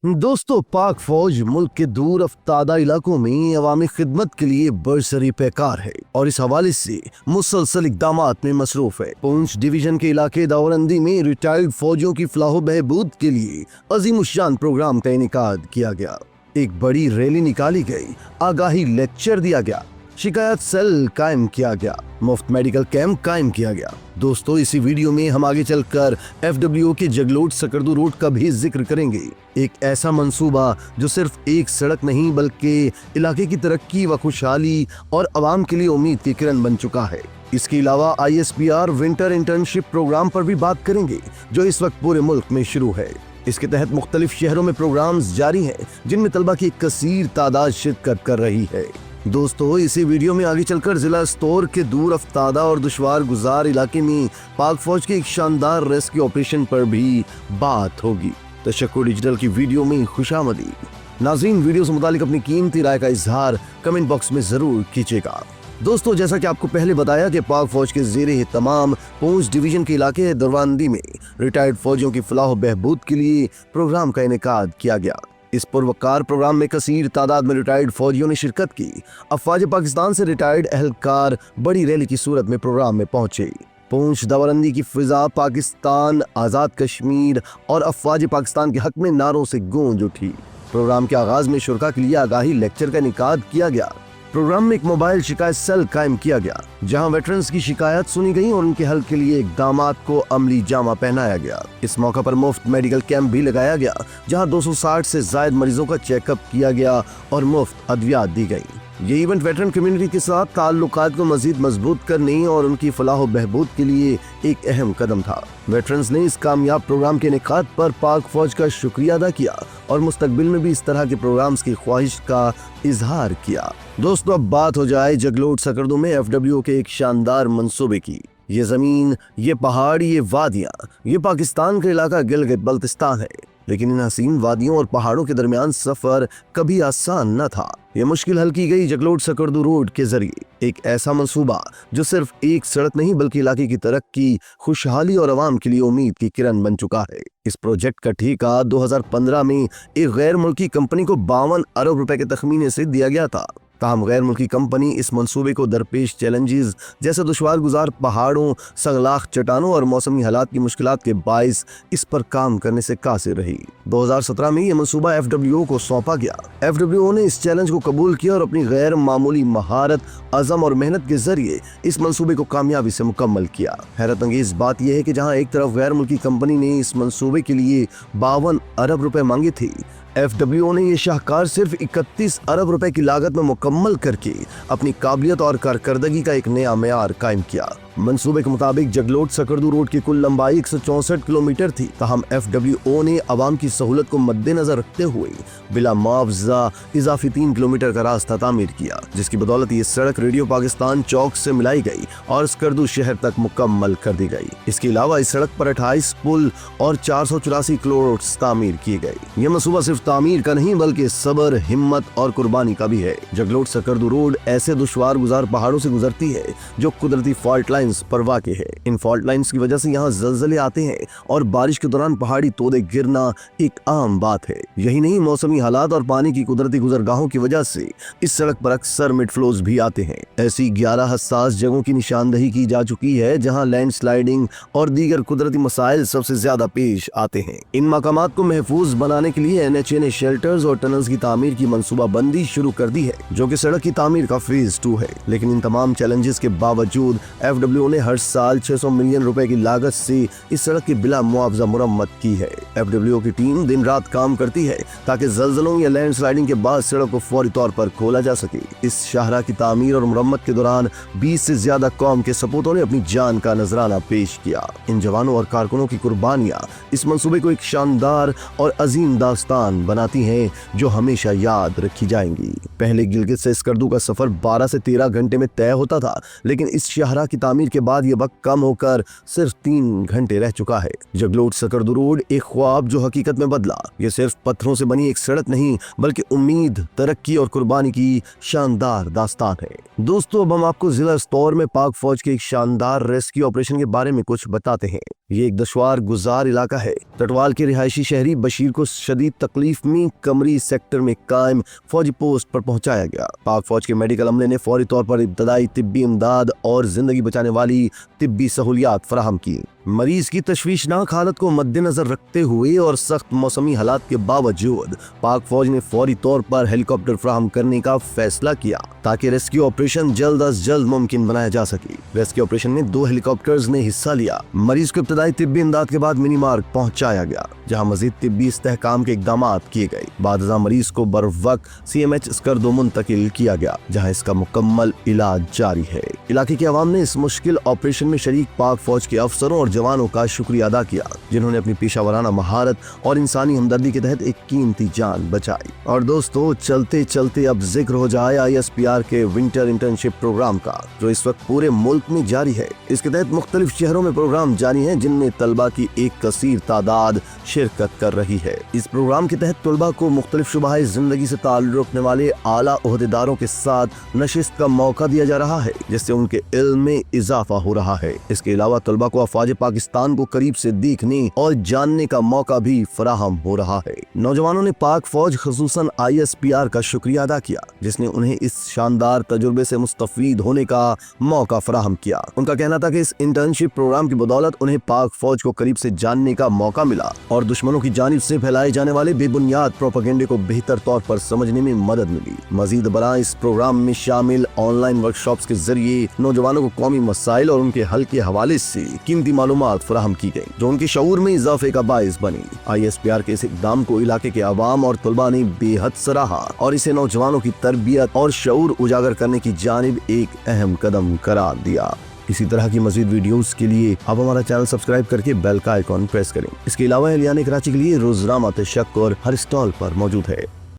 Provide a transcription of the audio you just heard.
दोस्तों, पाक फौज मुल्क के दूर अफ्तादा इलाकों में अवामी खिदमत के लिए बरसरी पैकार है और इस हवाले से मुसलसल इक़दामात में मसरूफ है। पूंछ डिवीजन के इलाके दावरंदी में रिटायर्ड फौजियों की फलाह बहबूद के लिए अजीमुशान प्रोग्राम का इनेकाद किया गया। एक बड़ी रैली निकाली गई, आगाही लेक्चर दिया गया, शिकायत सेल कायम किया गया, मुफ्त मेडिकल कैंप कायम किया गया। दोस्तों, इसी वीडियो में हम आगे चलकर FWO के जगलोट सकरदू रोड का भी जिक्र करेंगे। एक ऐसा मंसूबा जो सिर्फ एक सड़क नहीं बल्कि इलाके की तरक्की व खुशहाली और आवाम के लिए उम्मीद की किरण बन चुका है। इसके अलावा ISPR विंटर इंटर्नशिप प्रोग्राम पर भी बात करेंगे जो इस वक्त पूरे मुल्क में शुरू है। इसके तहत मुख्तलिफ शहरों में प्रोग्राम्स जारी हैं जिनमें तलबा की एक कसीर तादाद शिरकत कर रही है। दोस्तों, इसी वीडियो में आगे चलकर जिला स्तौर के दूर अफ्तादा और दुश्वार गुजार इलाके में पाक फौज के एक शानदार रेस्क्यू ऑपरेशन पर भी बात होगी। तशक्कुर डिजिटल की वीडियो में खुशामदीद। नाज़रीन, वीडियो से मुतालिक अपनी कीमती राय का इजहार कमेंट बॉक्स में जरूर कीजिएगा। दोस्तों, जैसा कि आपको पहले बताया कि पाक फौज के ज़ेरे तमाम पूंछ डिवीजन के इलाके दावरंदी में रिटायर्ड फौजियों की फलाह बहबूद के लिए प्रोग्राम का इनेकाद किया गया। इस पुरवकार प्रोग्राम में कसीर तादाद में रिटायर्ड फौजियों ने शिरकत की। अफवाज पाकिस्तान से रिटायर्ड अहलकार बड़ी रैली की सूरत में प्रोग्राम में पहुंचे। पूंछ दावरंदी की फिजा पाकिस्तान, आज़ाद कश्मीर और अफवाज पाकिस्तान के हक में नारों से गूंज उठी। प्रोग्राम के आगाज में शुरका के लिए आगाही लेक्चर का इनेकाद किया गया। प्रोग्राम में एक मोबाइल शिकायत सेल कायम किया गया जहां वेटरन्स की शिकायत सुनी गई और उनके हल के लिए इक़दामात को अमली जामा पहनाया गया। इस मौका पर मुफ्त मेडिकल कैंप भी लगाया गया जहां 260 से जायद मरीजों का चेकअप किया गया और मुफ्त अद्वियात दी गई। ये इवेंट वेटरन कम्युनिटी के साथ ताल्लुकात को मजीद मजबूत करने और उनकी फलाह बहबूद के लिए एक अहम कदम था। वेटरन्स ने इस कामयाब प्रोग्राम के इनेकाद पर पाक फौज का शुक्रिया अदा किया और मुस्तकबिल में भी इस तरह के प्रोग्राम्स की ख्वाहिश का इजहार किया। दोस्तों, अब बात हो जाए जगलोट सकरदू में FWO के एक शानदार मंसूबे की। ये जमीन, ये पहाड़, ये वादियाँ, ये पाकिस्तान का इलाका गिलगित बल्तिस्तान है, लेकिन इन हसीन वादियों और पहाड़ों के दरमियान सफर कभी आसान न था। ये मुश्किल हल की गई जगलोट सकरदू रोड के जरिए। एक ऐसा मंसूबा जो सिर्फ एक सड़क नहीं बल्कि इलाके की तरक्की, खुशहाली और आवाम के लिए उम्मीद की किरण बन चुका है। इस प्रोजेक्ट का ठेका 2015 में एक गैर मुल्की कंपनी को 52 अरब रुपए के तखमीने से दिया गया था। ताहम गैर मुल्की कंपनी इस मंसूबे को दरपेश चैलेंजेस जैसे दुश्वार गुजार पहाड़ों, सगलाख चट्टानों और मौसमी हालात की मुश्किलात के बाइस इस पर काम करने से कासिर रही। 2017 में यह मंसूबा FWO को सौंपा गया। FWO ने इस चैलेंज को कबूल किया और अपनी गैर मामूली महारत, अज़म और मेहनत के जरिए इस मंसूबे को कामयाबी से मुकम्मल किया। हैरत अंगेज बात यह है कि जहां एक तरफ गैर मुल्की कंपनी ने इस मंसूबे के लिए 52 अरब रुपए मांगे थे, FWO ने यह शाहकार सिर्फ 31 अरब रुपए की लागत में मुकम्मल करके अपनी काबिलियत और कारकर्दगी का एक नया मेयार कायम किया। मंसूबे के मुताबिक जगलोट सकरदू रोड की कुल लंबाई 164 किलोमीटर थी। ताहम FWO ने आवाम की सहूलत को मद्देनजर रखते हुए बिला मुआवजा इजाफी 3 किलोमीटर का रास्ता तामीर किया, जिसकी बदौलत ये सड़क रेडियो पाकिस्तान चौक से मिलाई गई और सकरदू शहर तक मुकम्मल कर दी गई। इसके अलावा इस सड़क पर 28 पुल और 484 किलोमीटर तामीर किए गए। ये मंसूबा सिर्फ तामीर का नहीं बल्कि सब्र, हिम्मत और कुर्बानी का भी है। जगलोट सकरदू रोड ऐसे दुश्वार गुजार पहाड़ों से गुजरती है जो कुदरती फॉल्ट लाइन्स पर वाक़े है। इन फॉल्ट लाइन्स की वजह से यहाँ जलजले आते हैं और बारिश के दौरान पहाड़ी तोड़े गिरना एक आम बात है। यही नहीं, मौसमी हालात और पानी की कुदरती गुजरगाहों की वजह से इस सड़क पर अक्सर मिड फ्लोज भी आते हैं। ऐसी 11 हसास जगहों की निशानदही की जा चुकी है जहाँ लैंड स्लाइडिंग और दीगर कुदरती मसाइल सबसे ज्यादा पेश आते हैं। इन मकामात को महफूज बनाने के लिए NHA ने शेल्टर्स और टनल्स की तामीर की मंसूबा बंदी शुरू कर दी है, जो कि सड़क की तामीर का फेज 2 है। लेकिन इन तमाम चैलेंजेस के बावजूद FWO ने हर साल 600 मिलियन रुपए की लागत से इस सड़क की बिला मुआवजा मुरम्मत की है। FWO की टीम दिन रात काम करती है ताकि जलजलों या लैंड स्लाइडिंग के बाद सड़क को फौरी तौर पर खोला जा सके। इस शाहरा की तामीर और मुरम्मत के दौरान 20 से ज्यादा कौम के सपूतों ने अपनी जान का नजराना पेश किया। इन जवानों और कारकुनों की कुर्बानियां इस मंसूबे को एक शानदार और अजीम दास्तान बनाती हैं जो हमेशा याद रखी जाएंगी। पहले गिलगित से सकरदू का सफर 12 से 13 घंटे में तय होता था, लेकिन इस शाहरा की तामीर के बाद ये वक्त कम होकर सिर्फ 3 घंटे रह चुका है। जगलोट सकरदू रोड एक ख्वाब जो हकीकत में बदला। ये सिर्फ पत्थरों से बनी एक सड़क नहीं बल्कि उम्मीद, तरक्की और कुर्बानी की शानदार दास्तान है। दोस्तों, अब हम आपको जिला स्तौर में पाक फौज के एक शानदार रेस्क्यू ऑपरेशन के बारे में कुछ बताते हैं। یہ ایک دشوار گزار علاقہ ہے۔ ٹٹوال کے رہائشی شہری بشیر کو شدید تکلیف میں کمری سیکٹر میں قائم فوجی پوسٹ پر پہنچایا گیا۔ پاک فوج کے میڈیکل عملے نے فوری طور پر ابتدائی طبی امداد اور زندگی بچانے والی طبی سہولیات فراہم کی۔ مریض کی تشویشناک حالت کو مد نظر رکھتے ہوئے اور سخت موسمی حالات کے باوجود پاک فوج نے فوری طور پر ہیلی کاپٹر فراہم کرنے کا فیصلہ کیا تاکہ ریسکیو آپریشن جلد از جلد ممکن بنایا جا سکے۔ ریسکیو آپریشن میں 2 ہیلی کاپٹرز نے حصہ لیا۔ مریض کو ابتدائی طبی امداد کے بعد منی مارگ پہنچایا گیا جہاں مزید طبی استحکام کے اقدامات کیے گئے۔ بعد ازاں مریض کو بروقت CMH اسکردو منتقل کیا گیا جہاں اس کا مکمل علاج جاری ہے۔ علاقے کے عوام نے اس مشکل آپریشن میں شریک پاک فوج کے افسروں اور جوانوں کا شکریہ ادا کیا جنہوں نے اپنی پیشہ ورانہ مہارت اور انسانی ہمدردی کے تحت ایک قیمتی جان بچائی۔ اور دوستو چلتے چلتے اب ذکر ہو جائے ISPR کے ونٹر انٹرنشپ پروگرام کا جو اس وقت پورے ملک میں جاری ہے۔ اس کے تحت مختلف شہروں میں پروگرام جاری ہیں جن میں طلبہ کی ایک کثیر تعداد شرکت کر رہی ہے۔ اس پروگرام کے تحت طلبہ کو مختلف شعبہ زندگی سے تعلق رکھنے والے اعلیٰ عہدیداروں کے ساتھ نشست کا موقع دیا جا رہا ہے جس سے ان کے علم میں اضافہ ہو رہا ہے۔ اس کے علاوہ طلبہ کو افواج پاکستان کو قریب سے دیکھنے اور جاننے کا موقع بھی فراہم ہو رہا ہے۔ نوجوانوں نے پاک فوج خصوصاً ISPR کا شکریہ ادا کیا جس نے انہیں اس شاندار تجربے سے مستفید ہونے کا موقع فراہم کیا۔ ان کا کہنا تھا کہ اس انٹرنشپ پروگرام کی بدولت انہیں پاک فوج کو قریب سے جاننے کا موقع ملا اور دشمنوں کی جانب سے پھیلائے جانے والے بے بنیاد پروپیگنڈے کو بہتر طور پر سمجھنے میں مدد ملی۔ مزید برآں اس پروگرام میں شامل آن لائن ورکشاپس کے ذریعے نوجوانوں کو قومی مسائل اور ان کے حل کے حوالے سے قیمتی معلومات فراہم کی گئی جو ان کے شعور میں اضافے کا باعث بنی۔ ISPR کے اس اقدام کو علاقے کے عوام اور طلباء نے بے حد سراہا اور اسے نوجوانوں کی تربیت اور شعور اجاگر کرنے کی جانب ایک اہم قدم قرار دیا۔ اسی طرح کی مزید ویڈیوز کے لیے آپ ہمارا چینل سبسکرائب کر کے بیل کا آئیکن پریس کریں۔ اس کے علاوہ اہلیان کراچی کے لیے روزنامہ تشکر ہر اسٹال پر موجود ہے۔